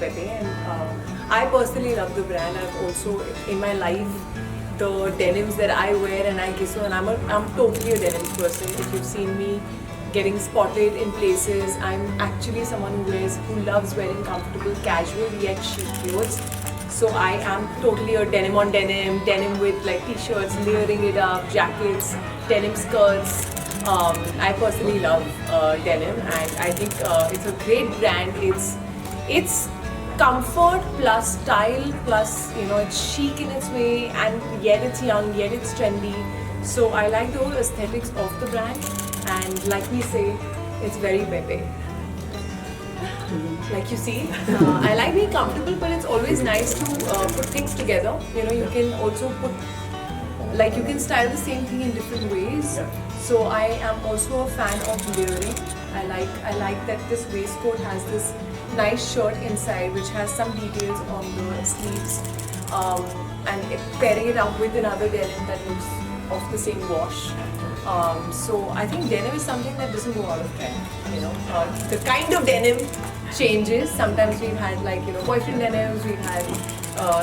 Pepe, and I personally love the brand. I've also in my life the denims that I wear and I kiss on. I'm totally a denims person. If you've seen me getting spotted in places, I'm actually someone who loves wearing comfortable, casual yet chic clothes. So I am totally a denim on denim, denim with like t-shirts, layering it up, jackets, denim skirts. I personally love denim, and I think it's a great brand. It's comfort plus style plus it's chic in its way, and yet it's young, yet it's trendy. So I like the whole aesthetics of the brand, and like we say, it's very Pepe. Like you see, I like being comfortable, but it's always nice to put things together. You can also you can style the same thing in different ways. So I am also a fan of layering. I like that this waistcoat has this nice shirt inside, which has some details on the sleeves, and pairing it up with another denim that looks of the same wash. So I think denim is something that doesn't go out of trend. The kind of denim changes. Sometimes we've had boyfriend denims, we've had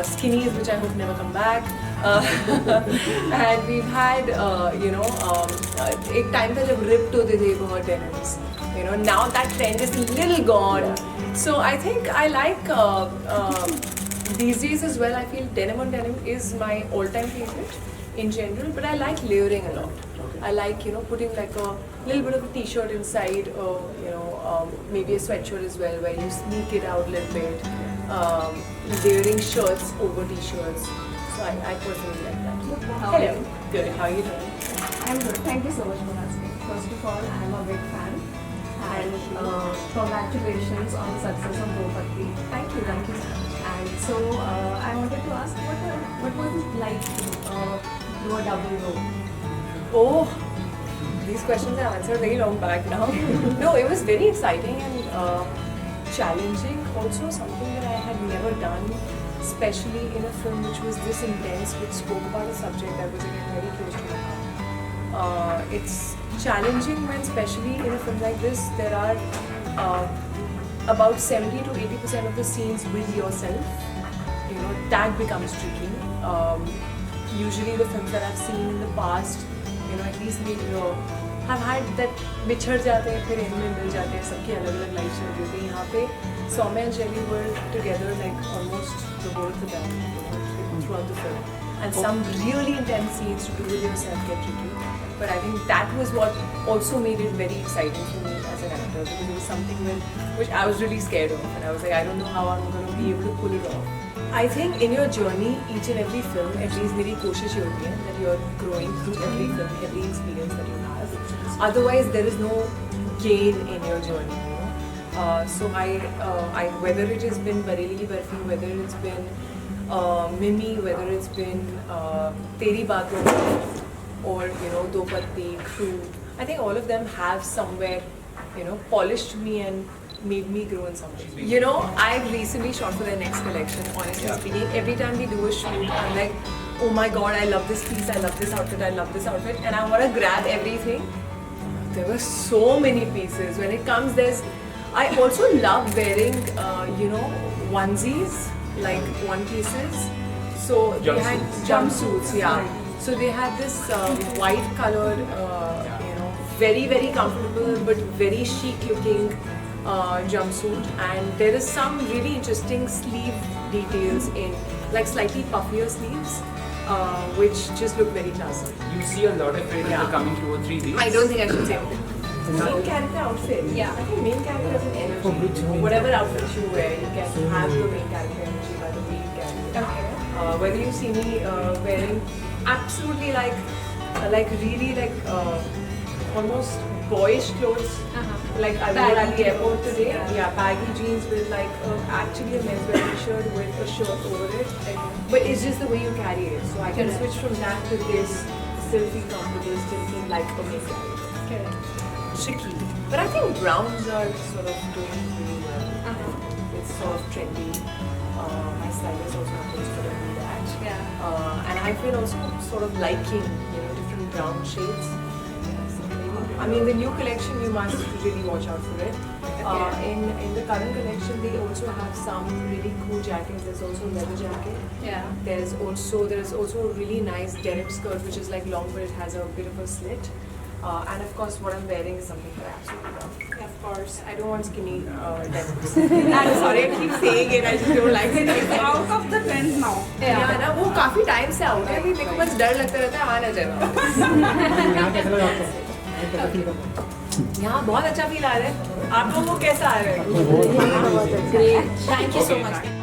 skinnies, which I hope never come back, and we've had एक time पे जब ripped होते थे बहुत denims. Now that trend is a little gone. So I think I like these days as well. I feel denim on denim is my all-time favorite in general, but I like layering a lot. I like putting like a little bit of a t-shirt inside, or maybe a sweatshirt as well, where you sneak it out a little bit, layering shirts over t-shirts. So I personally like that. Hello. Good. How are you doing? I'm good. Thank you so much for asking. First of all, I'm a big fan, and congratulations on the success of Dopatti. Thank you. Thank you so much. And so I wanted to ask, what was it like to do a double role? Oh, these questions I answered very long back now. No, it was very exciting and challenging. Also something that I had never done, especially in a film which was this intense, which spoke about a subject that was again very close to my heart. It's challenging when, especially in a film like this, there are about 70 to 80% of the scenes with yourself. That becomes tricky. Usually the films that I've seen in the past, at least we have had that बिछड़ जाते हैं, फिर इनमें मिल जाते हैं, सबकी अलग-अलग life चल रही होती है. यहाँ पे Soumya and Shelly were together like almost the whole of the time throughout the film, and some really intense scenes to do with yourself get tricky. But I think that was what also made it very exciting for me as an actor, because it was something which I was really scared of, and I was like, I don't know how I'm going to be able to pull it off. I think in your journey, each and every film, at least मेरी कोशिश ये होती है that you're growing through every film, every experience that you have. Otherwise, there is no gain in your journey. So I whether it has been Bareilly Ki Barfi, whether it's been Mimi, whether it's been Teri Baaton Mein, or Dopatti, Crew, I think all of them have somewhere polished me and made me grow in something. I've recently shot for their next collection, honestly speaking. Every time we do a shoot, I'm like, oh my god, I love this piece, I love this outfit, I love this outfit, and I want to grab everything. There were so many pieces. When it comes, I also love wearing, onesies, like one pieces. So they had jumpsuits, yeah. So they had this white colored, very, very comfortable but very chic looking jumpsuit, and there is some really interesting sleeve details in like slightly puffier sleeves, which just look very classy. You see a lot of it in the coming 2 or 3 weeks. I don't think I should say main character outfit. Yeah, I think main character has an energy. Whatever outfit you wear, you can have the main character energy by the way you carry it. Whether you see me wearing absolutely really almost boyish clothes, like I wore at the airport today. Yeah, baggy jeans with actually a menswear t-shirt with a shirt over it. But it's just the way you carry it. So I can switch from that to this, still feel comfortable, still feel like a main character. Tricky. But I think browns are sort of doing really well. It's sort of trendy. My stylist also happens to do that. And I feel also sort of liking, different brown shades. Yeah, so maybe I mean, the new collection you must really watch out for it. In the current collection, they also have some really cool jackets. There's also a leather jacket. Yeah. There is also a really nice denim skirt which is like long but it has a bit of a slit. And of course, what I'm wearing is something that I absolutely love. Yeah, of course, I don't want skinny denims. I'm sorry, I keep saying it. I just don't like it. It's out of the trend now. Yeah, ना वो काफी time से out है अभी मेरे को बस डर लगता रहता है आ ना जाए यहाँ कैसा लगा आपको? यहाँ बहुत अच्छा फील आ रहा है आप लोगों को कैसा आ रहा है? Great, thank you so much.